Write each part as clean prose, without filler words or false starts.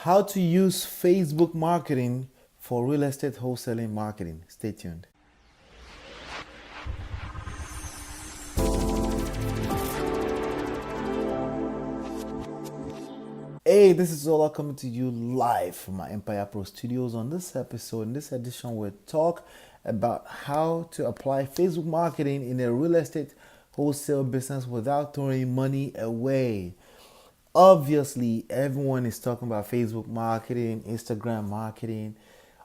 How to use Facebook marketing for real estate wholesaling marketing. Stay tuned. Hey, this is Zola coming to you live from my Empire Pro Studios. On this episode, in this edition, we'll talk about how to apply Facebook marketing in a real estate wholesale business without throwing money away. Obviously, everyone is talking about Facebook marketing, Instagram marketing,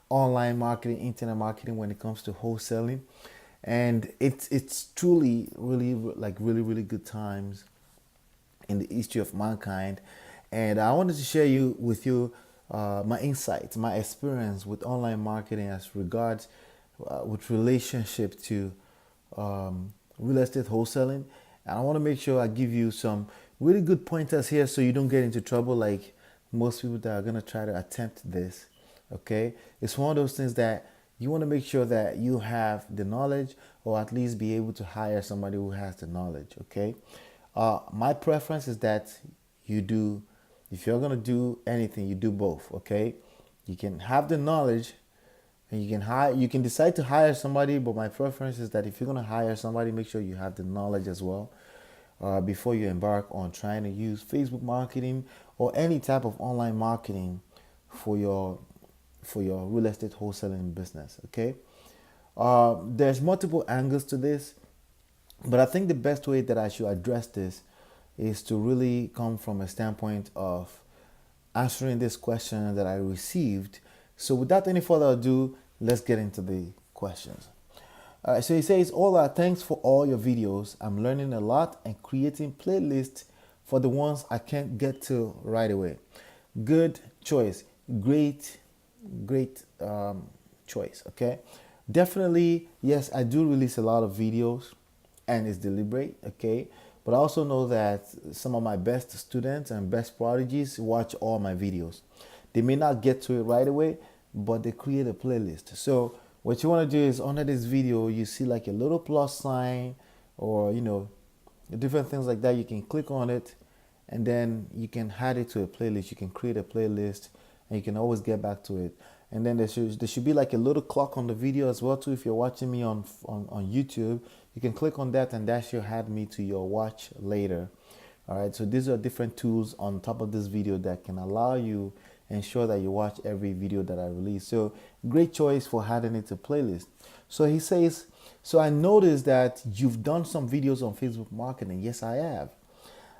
online marketing, internet marketing when it comes to wholesaling. And it's truly really good times in the history of mankind. And I wanted to share with you my insights, my experience with online marketing as regards with relationship to real estate wholesaling. And I want to make sure I give you some really good pointers here so you don't get into trouble like most people that are going to try to attempt this. Okay, it's one of those things that you want to make sure that you have the knowledge, or at least be able to hire somebody who has the knowledge. Okay, my preference is that you do, if you're going to do anything, you do both. Okay, you can have the knowledge and you can decide to hire somebody, but my preference is that if you're going to hire somebody, make sure you have the knowledge as well before you embark on trying to use Facebook marketing or any type of online marketing for your real estate wholesaling business. Okay, there's multiple angles to this, but I think the best way that I should address this is to really come from a standpoint of answering this question that I received. So without any further ado, let's get into the questions. All right, so he says, Hola, thanks for all your videos. I'm learning a lot and creating playlists for the ones I can't get to right away. Good choice. Great choice. Okay. Definitely, yes, I do release a lot of videos and it's deliberate. Okay. But I also know that some of my best students and best prodigies watch all my videos. They may not get to it right away, but they create a playlist. So what you want to do is under this video, you see like a little plus sign or, different things like that. You can click on it and then you can add it to a playlist. You can create a playlist and you can always get back to it. And then there should be like a little clock on the video as well too. If you're watching me on YouTube, you can click on that and that should add me to your watch later. All right, so these are different tools on top of this video that can allow you ensure that you watch every video that I release. So great choice for adding it to playlist. So he says, so I noticed that you've done some videos on Facebook marketing. Yes, I have.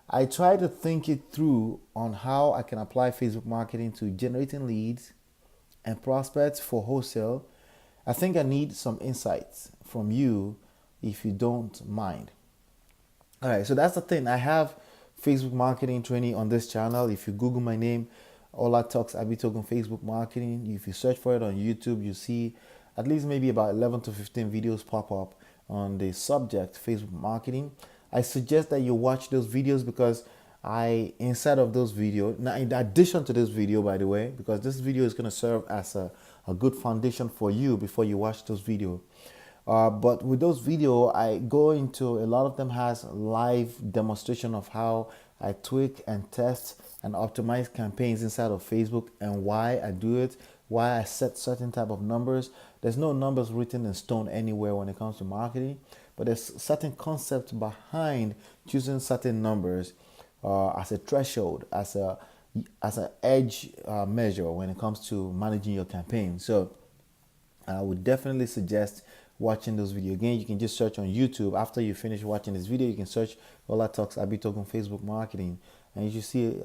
I try to think it through on how I can apply Facebook marketing to generating leads and prospects for wholesale. I think I need some insights from you if you don't mind. All right, so that's the thing. I have Facebook marketing training on this channel. If you Google my name, Ola Talks Abitogun Facebook marketing, if you search for it on YouTube, you see at least maybe about 11 to 15 videos pop up on the subject Facebook marketing. I suggest that you watch those videos because inside of those videos, now in addition to this video, by the way, because this video is going to serve as a good foundation for you before you watch those videos. But with those videos, I go into, a lot of them has live demonstration of how I tweak and test and optimize campaigns inside of Facebook and why I do it, why I set certain type of numbers. There's no numbers written in stone anywhere when it comes to marketing, but there's certain concept behind choosing certain numbers as a threshold, as an edge measure when it comes to managing your campaign. So I would definitely suggest watching those videos. Again, you can just search on YouTube. After you finish watching this video, you can search Ola Talks Abitogun Facebook marketing, and you should see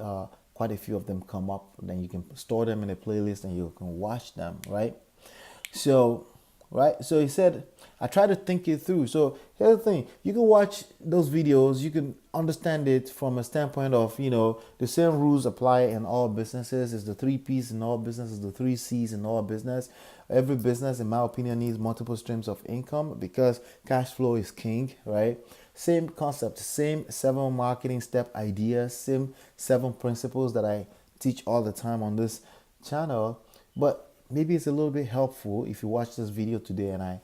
quite a few of them come up. Then you can store them in a playlist and you can watch them, right? So he said, I try to think it through. So here's the thing, you can watch those videos, you can understand it from a standpoint of, the same rules apply in all businesses. It's the 3 P's in all businesses, the 3 C's in all business. Every business, in my opinion, needs multiple streams of income because cash flow is king, right? Same concept, same 7 marketing step ideas, same 7 principles that I teach all the time on this channel. But maybe it's a little bit helpful if you watch this video today and I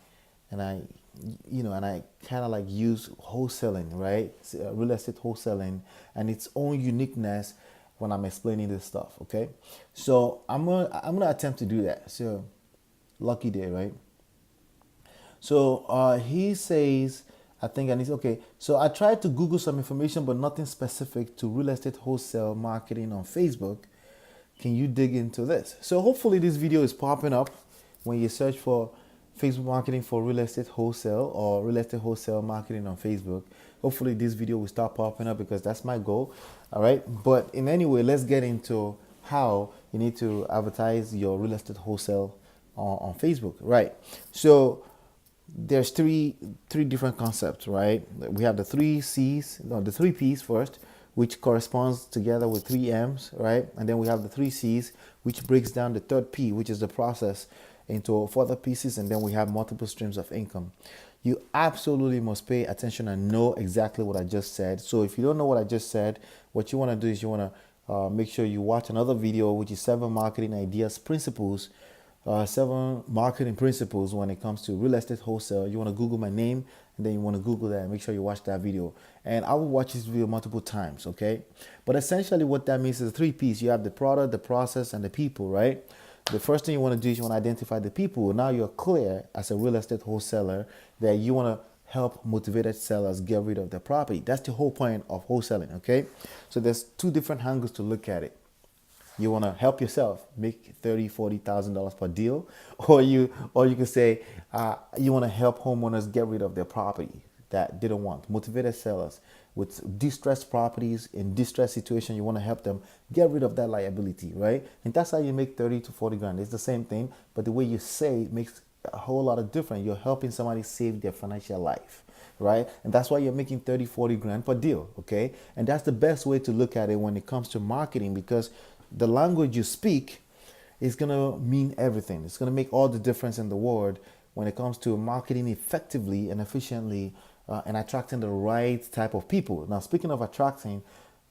kind of like use wholesaling, right? Real estate wholesaling and its own uniqueness when I'm explaining this stuff. Okay, so I'm gonna attempt to do that. So lucky day, right? So he says, I think, and he's okay. So I tried to Google some information, but nothing specific to real estate wholesale marketing on Facebook. Can you dig into this? So hopefully this video is popping up when you search for Facebook marketing for real estate wholesale or real estate wholesale marketing on Facebook. Hopefully this video will start popping up because that's my goal. All right. But in any way, let's get into how you need to advertise your real estate wholesale on Facebook. Right. So there's three different concepts, right? We have the three C's, no, the three P's first, which corresponds together with three M's, right? And then we have the three C's, which breaks down the third P, which is the process, into further pieces, and then we have multiple streams of income. You absolutely must pay attention and know exactly what I just said. So if you don't know what I just said, what you want to do is you want to make sure you watch another video, which is 7 marketing ideas principles, 7 marketing principles when it comes to real estate wholesale. You want to Google my name, and then you want to Google that and make sure you watch that video. And I will watch this video multiple times, okay? But essentially what that means is 3 P's. You have the product, the process, and the people, right? The first thing you want to do is you want to identify the people. Now you're clear as a real estate wholesaler that you want to help motivated sellers get rid of their property. That's the whole point of wholesaling, okay? So there's 2 different angles to look at it. You want to help yourself make $30,000-$40,000 per deal, or you can say you want to help homeowners get rid of their property that they don't want. Motivated sellers with distressed properties in distressed situation, you want to help them get rid of that liability, right? And that's how you make 30 to 40 grand. It's the same thing, but the way you say it makes a whole lot of difference. You're helping somebody save their financial life, right? And that's why you're making 30, 40 grand per deal, okay? And that's the best way to look at it when it comes to marketing, because the language you speak is going to mean everything. It's going to make all the difference in the world when it comes to marketing effectively and efficiently and attracting the right type of people. Now, speaking of attracting,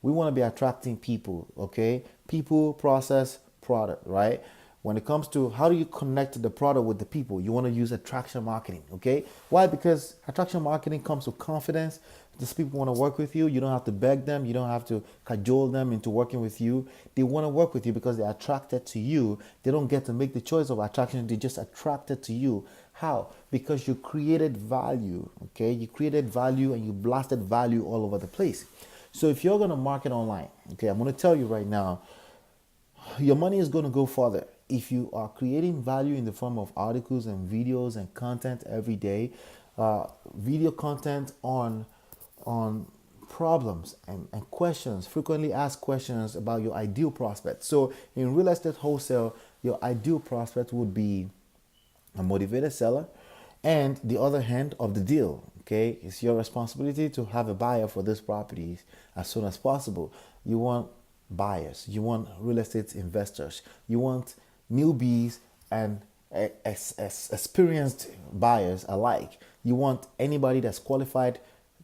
we want to be attracting people, okay? People, process, product, right? When it comes to how do you connect the product with the people, you want to use attraction marketing, okay? Why? Because attraction marketing comes with confidence. These people want to work with you. You don't have to beg them. You don't have to cajole them into working with you. They want to work with you because they're attracted to you. They don't get to make the choice of attraction. They're just attracted to you. How? Because you created value, okay? You created value and you blasted value all over the place. So if you're going to market online, okay, I'm going to tell you right now, your money is going to go further if you are creating value in the form of articles and videos and content every day, video content on problems and questions, frequently asked questions about your ideal prospect. So in real estate wholesale, your ideal prospect would be a motivated seller and the other hand of the deal. Okay, it's your responsibility to have a buyer for these properties as soon as possible. You want buyers, you want real estate investors, you want newbies and experienced buyers alike. You want anybody that's qualified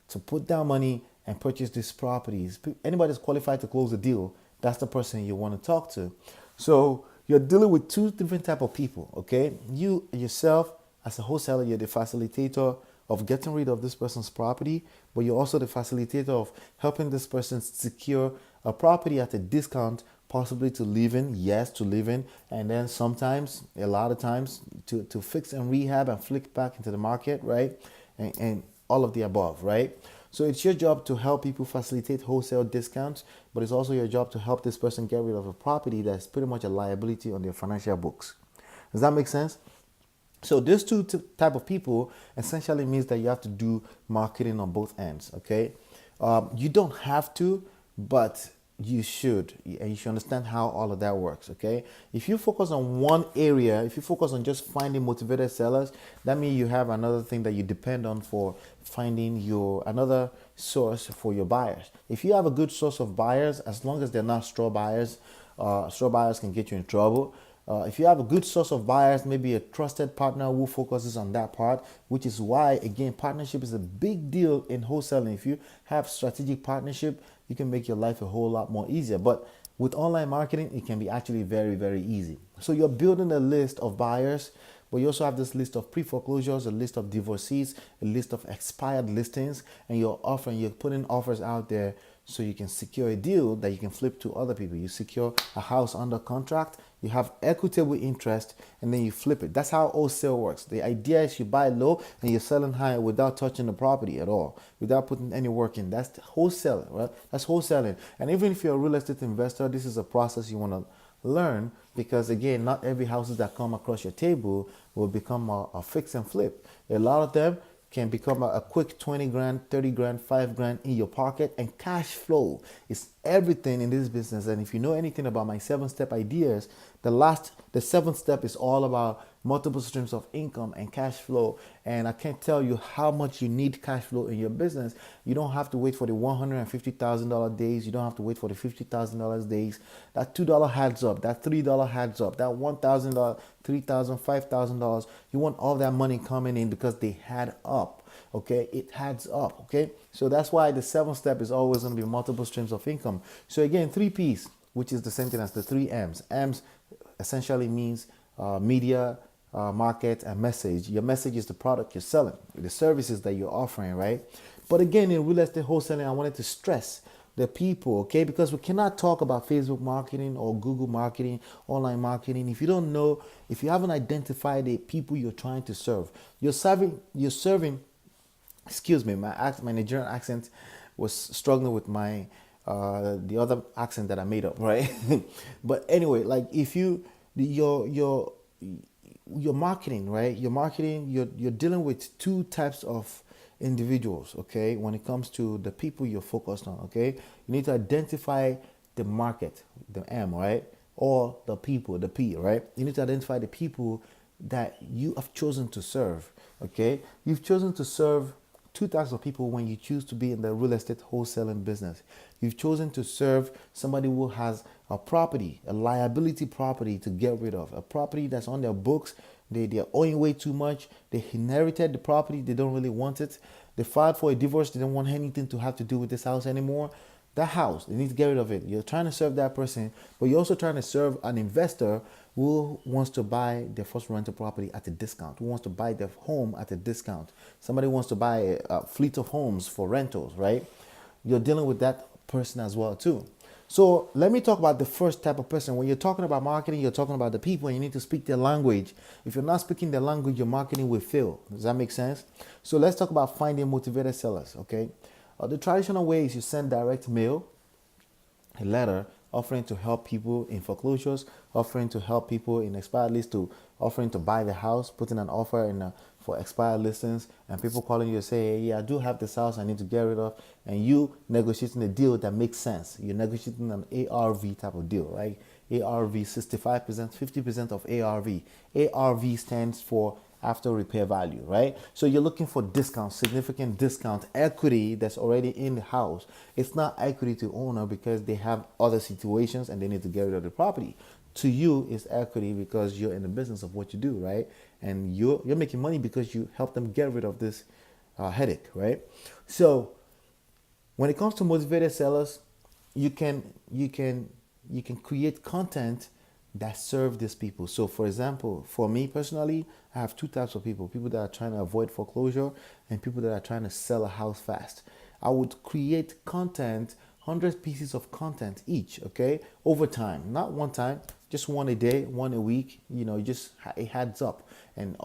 to put down money and purchase these properties. Anybody that's qualified to close the deal, that's the person you want to talk to. So you're dealing with 2 different type of people, okay? You yourself, as a wholesaler, you're the facilitator of getting rid of this person's property, but you're also the facilitator of helping this person secure a property at a discount, possibly to live in, yes, to live in, and then sometimes, a lot of times, to fix and rehab and flick back into the market, right? And all of the above, right? So it's your job to help people facilitate wholesale discounts, but it's also your job to help this person get rid of a property that's pretty much a liability on their financial books. Does that make sense? So these 2 type of people essentially means that you have to do marketing on both ends, okay? You don't have to, but you should, and you should understand how all of that works, okay? If you focus on one area, if you focus on just finding motivated sellers, that means you have another thing that you depend on for finding another source for your buyers. If you have a good source of buyers, as long as they're not straw buyers can get you in trouble. If you have a good source of buyers, maybe a trusted partner who focuses on that part, which is why, again, partnership is a big deal in wholesaling. If you have strategic partnership, you can make your life a whole lot more easier. But with online marketing, it can be actually very, very easy. So you're building a list of buyers, but you also have this list of pre-foreclosures, a list of divorcees, a list of expired listings, and you're putting offers out there so you can secure a deal that you can flip to other people. You secure a house under contract, you have equitable interest, and then you flip it. That's how wholesale works. The idea is you buy low and you're selling high without touching the property at all, without putting any work in. That's wholesaling, right? That's wholesaling. And even if you're a real estate investor, this is a process you want to learn, because again, not every houses that come across your table will become a fix and flip. A lot of them can become a quick 20 grand, 30 grand, 5 grand in your pocket, and cash flow is everything in this business. And if you know anything about my 7-step ideas, the seventh step is all about multiple streams of income and cash flow. And I can't tell you how much you need cash flow in your business. You don't have to wait for the $150,000 days. You don't have to wait for the $50,000 days. That $2 adds up. That $3 adds up. That $1,000, $3,000, $5,000. You want all that money coming in because they add up. Okay, it adds up. Okay, so that's why the 7th step is always going to be multiple streams of income. So again, 3Ps, which is the same thing as the 3Ms. M's essentially means media, market, and message. Your message is the product you're selling, the services that you're offering, right? But again, in real estate wholesaling, I wanted to stress the people, okay? Because we cannot talk about Facebook marketing or Google marketing, online marketing, if you don't know, if you haven't identified the people you're trying to serve. You're serving. Excuse me, my Nigerian accent was struggling with my the other accent that I made up, right? But anyway, like if your marketing, right? Your marketing, you're dealing with two types of individuals, okay? When it comes to the people you're focused on, okay? You need to identify the market, the M, right? Or the people, the P, right? You need to identify the people that you have chosen to serve, okay? You've chosen to serve two types of people when you choose to be in the real estate wholesaling business. You've chosen to serve somebody who has a property, a liability property to get rid of, a property that's on their books. They're owing way too much. They inherited the property. They don't really want it. They filed for a divorce. They don't want anything to have to do with this house anymore. That house, they need to get rid of it. You're trying to serve that person, but you're also trying to serve an investor who wants to buy their first rental property at a discount, who wants to buy their home at a discount. Somebody wants to buy a fleet of homes for rentals, right? You're dealing with that person as well too. So let me talk about the first type of person. When you're talking about marketing, you're talking about the people, and you need to speak their language. If you're not speaking their language, your marketing will fail. Does that make sense? So let's talk about finding motivated sellers, okay? The traditional way is you send direct mail, a letter offering to help people in foreclosures, offering to help people in expired list, to offering to buy the house, putting an offer in for expired listings, and people calling you and say, hey, yeah, I do have this house I need to get rid of, and you negotiating a deal that makes sense. You're negotiating an ARV type of deal, right? ARV 65%, 50% of ARV. ARV stands for after repair value, right? So you're looking for discount, significant discount, equity that's already in the house. It's not equity to owner because they have other situations and they need to get rid of the property. To you, it's equity because you're in the business of what you do, right? And you're making money because you help them get rid of this headache, right? So when it comes to motivated sellers, you can create content that serve these people. So for example, for me personally, I have two types of people that are trying to avoid foreclosure and people that are trying to sell a house fast. I would create content, 100 pieces of content each, okay, over time, not one time, just one a day, one a week, just it adds up. And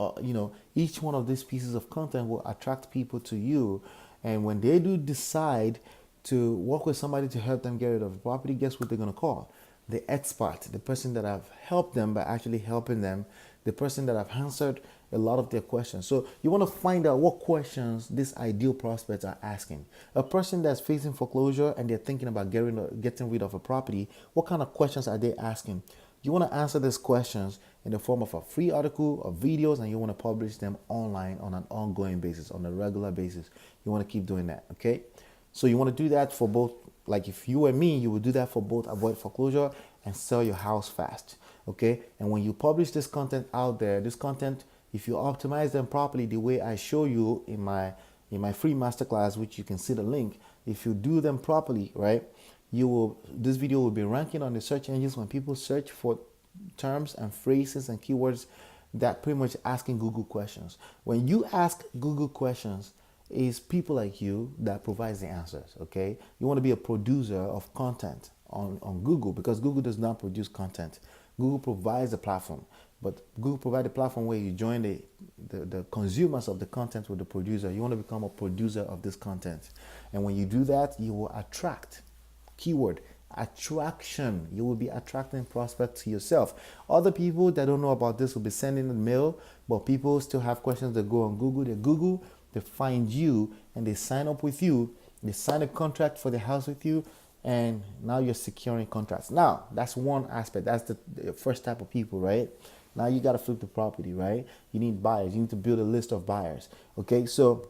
each one of these pieces of content will attract people to you. And when they do decide to work with somebody to help them get rid of the property, guess what they're going to call? The expert, the person that I've helped them by actually helping them, the person that I've answered a lot of their questions. So you want to find out what questions these ideal prospects are asking. A person that's facing foreclosure and they're thinking about getting rid of a property, what kind of questions are they asking? You want to answer these questions in the form of a free article or videos, and you want to publish them online on an ongoing basis, on a regular basis. You want to keep doing that, okay? So you want to do that for both. Like if you and me, you would do that for both avoid foreclosure and sell your house fast, okay? And when you publish this content out there, this content, if you optimize them properly the way I show you in my free masterclass, which you can see the link, if you do them properly, right, this video will be ranking on the search engines when people search for terms and phrases and keywords that pretty much asking Google questions. When you ask Google questions, is people like you that provides the answers. Okay, you want to be a producer of content on Google, because Google does not produce content. Google provides a platform, but Google provides a platform where you join the consumers of the content with the producer. You want to become a producer of this content, and when you do that, you will attract. Keyword: attraction. You will be attracting prospects to yourself. Other people that don't know about this will be sending a mail, but people still have questions. That go on Google, they find you, and they sign up with you. They sign a contract for the house with you, and now you're securing contracts. Now that's one aspect. That's the first type of people, right? Now you got to flip the property, right? You need buyers. You need to build a list of buyers. Okay, so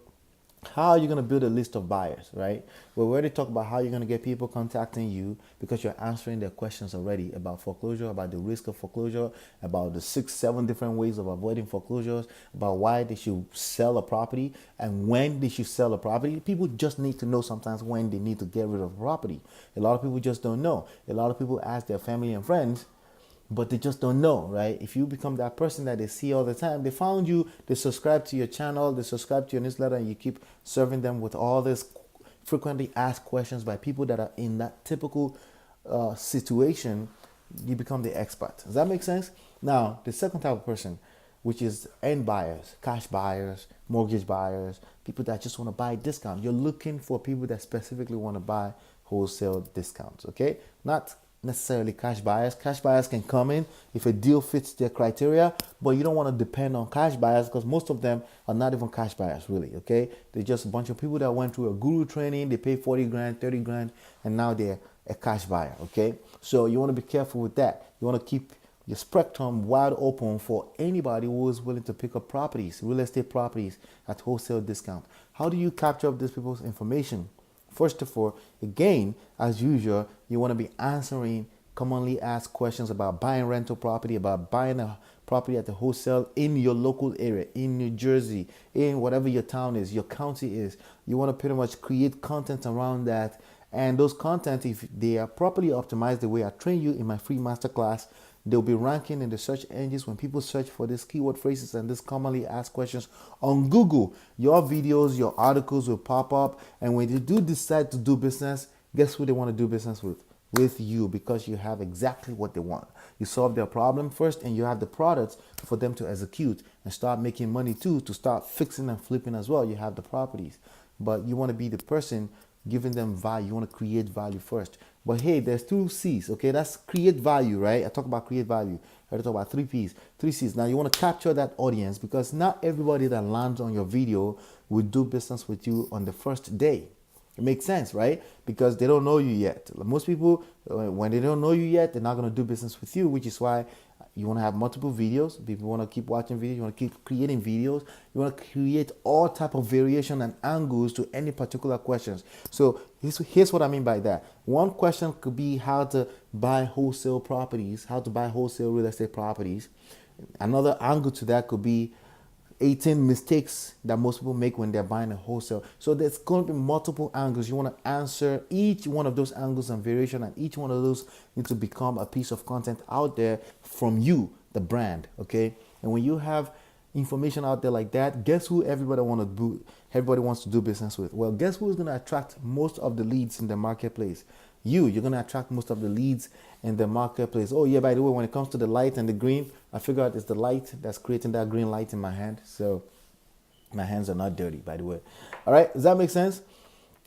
how are you going to build a list of buyers, right? Well, we already talked about how you're going to get people contacting you, because you're answering their questions already about foreclosure, about the risk of foreclosure, about the 6-7 different ways of avoiding foreclosures, about why they should sell a property and when they should sell a property. People just need to know sometimes when they need to get rid of a property. A lot of people just don't know. A lot of people ask their family and friends, but they just don't know, right? If you become that person that they see all the time, they found you, they subscribe to your channel, they subscribe to your newsletter, and you keep serving them with all this frequently asked questions by people that are in that typical situation, you become the expert. Does that make sense? Now, the second type of person, which is end buyers, cash buyers, mortgage buyers, people that just want to buy discount. You're looking for people that specifically want to buy wholesale discounts, okay? Not necessarily cash buyers. Cash buyers can come in if a deal fits their criteria, but you don't want to depend on cash buyers, because most of them are not even cash buyers, really. Okay, they're just a bunch of people that went through a guru training. They pay 40 grand, 30 grand, and now they're a cash buyer. Okay, so you want to be careful with that. You want to keep your spectrum wide open for anybody who is willing to pick up properties, real estate properties at wholesale discount. How do you capture up these people's information? First of all, again, as usual, you want to be answering commonly asked questions about buying rental property, about buying a property at the wholesale in your local area, in New Jersey, in whatever your town is, your county is. You want to pretty much create content around that. And those content, if they are properly optimized the way I train you in my free masterclass, they'll be ranking in the search engines. When people search for these keyword phrases and these commonly asked questions on Google, your videos, your articles will pop up. And when you do decide to do business, guess who they want to do business with? With you, because you have exactly what they want. You solve their problem first, and you have the products for them to execute and start making money too, to start fixing and flipping as well. You have the properties, but you want to be the person giving them value. You want to create value first. But hey, there's 2 C's, okay? That's create value, right? I talk about create value. I talk about 3 P's, 3 C's. Now you want to capture that audience, because not everybody that lands on your video will do business with you on the first day. It makes sense, right? Because they don't know you yet. Most people, when they don't know you yet, they're not going to do business with you, which is why you want to have multiple videos. People want to keep watching videos. You want to keep creating videos. You want to create all type of variation and angles to any particular questions. So here's what I mean by that. One question could be how to buy wholesale properties, how to buy wholesale real estate properties. Another angle to that could be 18 mistakes that most people make when they're buying a wholesale. So there's going to be multiple angles. You want to answer each one of those angles and variation, and each one of those needs to become a piece of content out there from you, the brand. Okay, and when you have information out there like that, guess who everybody wants to do business with? Well, guess who's going to attract most of the leads in the marketplace? You're going to attract most of the leads in the marketplace. Oh yeah, by the way, when it comes to the light and the green, I figured out it's the light that's creating that green light in my hand. So my hands are not dirty, by the way. All right, does that make sense?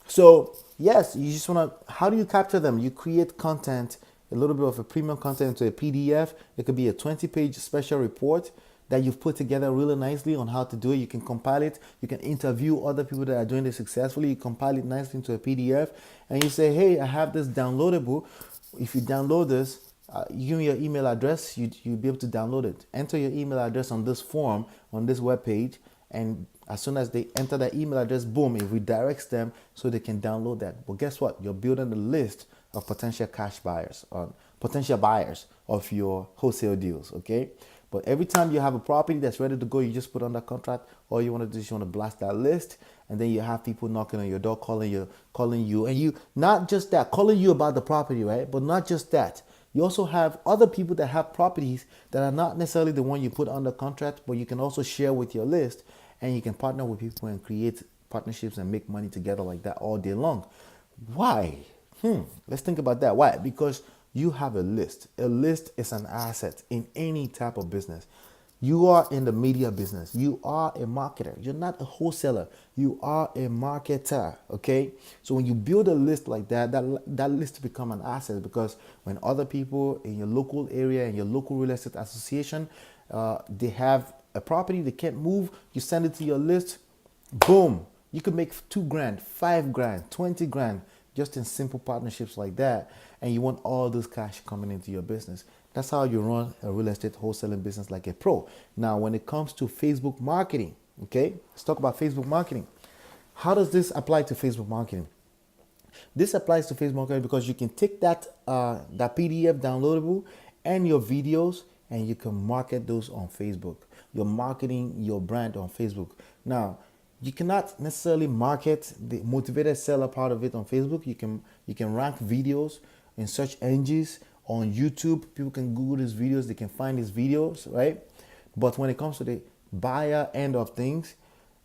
So yes, you just want to, how do you capture them? You create content, a little bit of a premium content into a PDF. It could be a 20-page special report that you've put together really nicely on how to do it. You can compile it. You can interview other people that are doing this successfully. You compile it nicely into a PDF, and you say, hey, I have this downloadable. If you download this, you give me your email address, you'll be able to download it. Enter your email address on this form, on this web page, and as soon as they enter that email address, boom, it redirects them so they can download that. But guess what? You're building a list of potential cash buyers, or potential buyers of your wholesale deals, okay? But every time you have a property that's ready to go, you just put under contract. All you want to do is you want to blast that list, and then you have people knocking on your door, calling you, and you, not just that, calling you about the property, right? But not just that. You also have other people that have properties that are not necessarily the one you put under contract, but you can also share with your list, and you can partner with people and create partnerships and make money together like that all day long. Why? Let's think about that. Why? Because you have a list. A list is an asset in any type of business. You are in the media business. You are a marketer. You're not a wholesaler. You are a marketer. Okay. So when you build a list like that, that list become an asset, because when other people in your local area and your local real estate association, they have a property they can't move, you send it to your list. Boom. You could make 2 grand, 5 grand, 20 grand just in simple partnerships like that. And you want all this cash coming into your business. That's how you run a real estate wholesaling business like a pro. Now, when it comes to Facebook marketing, okay, let's talk about Facebook marketing. How does this apply to Facebook marketing? This applies to Facebook marketing because you can take that PDF downloadable and your videos, and you can market those on Facebook. You're marketing your brand on Facebook. Now, you cannot necessarily market the motivated seller part of it on Facebook. You can rank videos in search engines on YouTube. People can Google these videos, they can find these videos, right? But when it comes to the buyer end of things,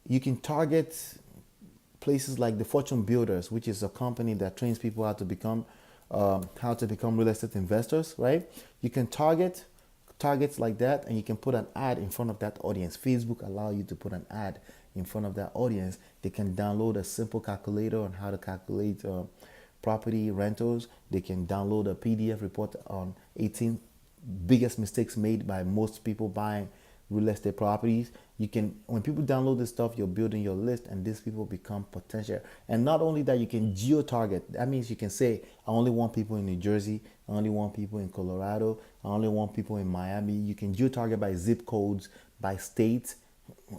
you can target places like the Fortune Builders, which is a company that trains people how to become real estate investors, right? You can targets like that, and you can put an ad in front of that audience. Facebook allow you to put an ad in front of that audience. They can download a simple calculator on how to calculate property rentals. They can download a PDF report on 18 biggest mistakes made by most people buying real estate properties. You can, when people download this stuff, you're building your list, and these people become potential. And not only that, you can geo target. That means you can say, I only want people in New Jersey, I only want people in Colorado, I only want people in Miami. You can geo target by zip codes, by state,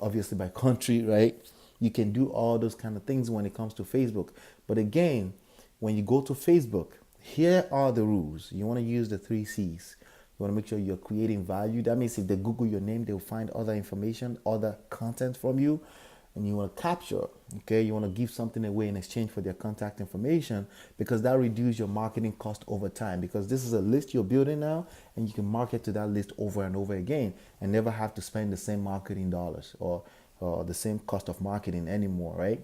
obviously by country, right? You can do all those kind of things when it comes to Facebook. But again, when you go to Facebook, here are the rules. You want to use the 3 C's. You want to make sure you're creating value. That means if they Google your name, they'll find other information, other content from you. And you want to capture, okay? You want to give something away in exchange for their contact information, because that reduces your marketing cost over time. Because this is a list you're building now, and you can market to that list over and over again and never have to spend the same marketing dollars or the same cost of marketing anymore, right?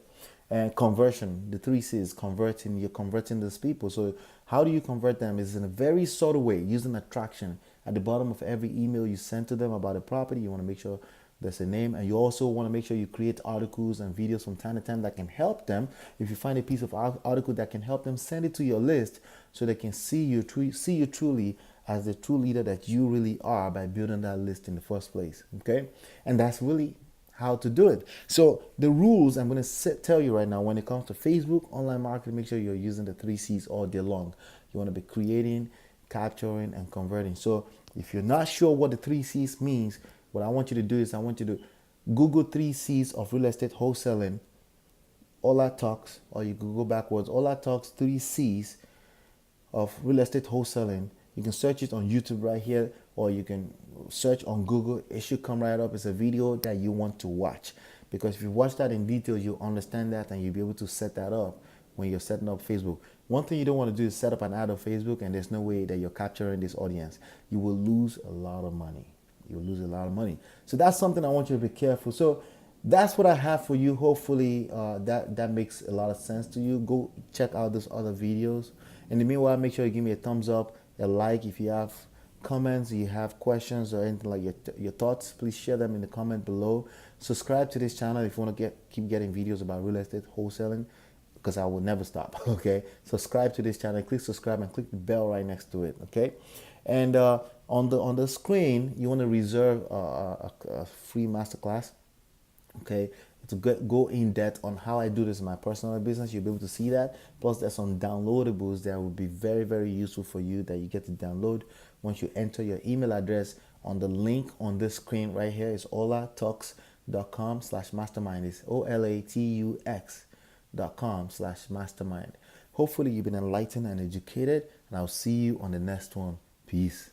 And conversion, the 3 C's, converting, you're converting those people. So how do you convert them? Is in a very subtle way, using attraction. At the bottom of every email you send to them about a property, you want to make sure there's a name, and you also want to make sure you create articles and videos from time to time that can help them. If you find a piece of article that can help them, send it to your list so they can see you truly as the true leader that you really are by building that list in the first place. Okay, and that's really how to do it. So the rules I'm going to tell you right now, when it comes to Facebook online marketing, make sure you're using the 3 C's all day long. You want to be creating, capturing, and converting. So if you're not sure what the 3 C's means, what I want you to do is I want you to Google 3 C's of real estate wholesaling, Ola Talks, or you Google backwards, Ola Talks 3 C's of real estate wholesaling. You can search it on YouTube right here, or you can search on Google. It should come right up. It's a video that you want to watch, because if you watch that in detail, you'll understand that, and you'll be able to set that up when you're setting up Facebook. One thing you don't want to do is set up an ad on Facebook and there's no way that you're capturing this audience. You will lose a lot of money. You'll lose a lot of money. So that's something I want you to be careful. So that's what I have for you. Hopefully that makes a lot of sense to you. Go check out those other videos. In the meanwhile, make sure you give me a thumbs up, a like. If you have comments, you have questions or anything like your thoughts, please share them in the comment below. Subscribe to this channel if you want to keep getting videos about real estate wholesaling, because I will never stop. Okay, subscribe to this channel, click subscribe, and click the bell right next to it. Okay, and on the screen you want to reserve a free masterclass, okay, to go in depth on how I do this in my personal business. You'll be able to see that. Plus there's some downloadables that will be very, very useful for you that you get to download once you enter your email address on the link on this screen right here. Is olatalks.com/mastermind. It's OLATUX.com/mastermind. Hopefully you've been enlightened and educated, and I'll see you on the next one. Peace.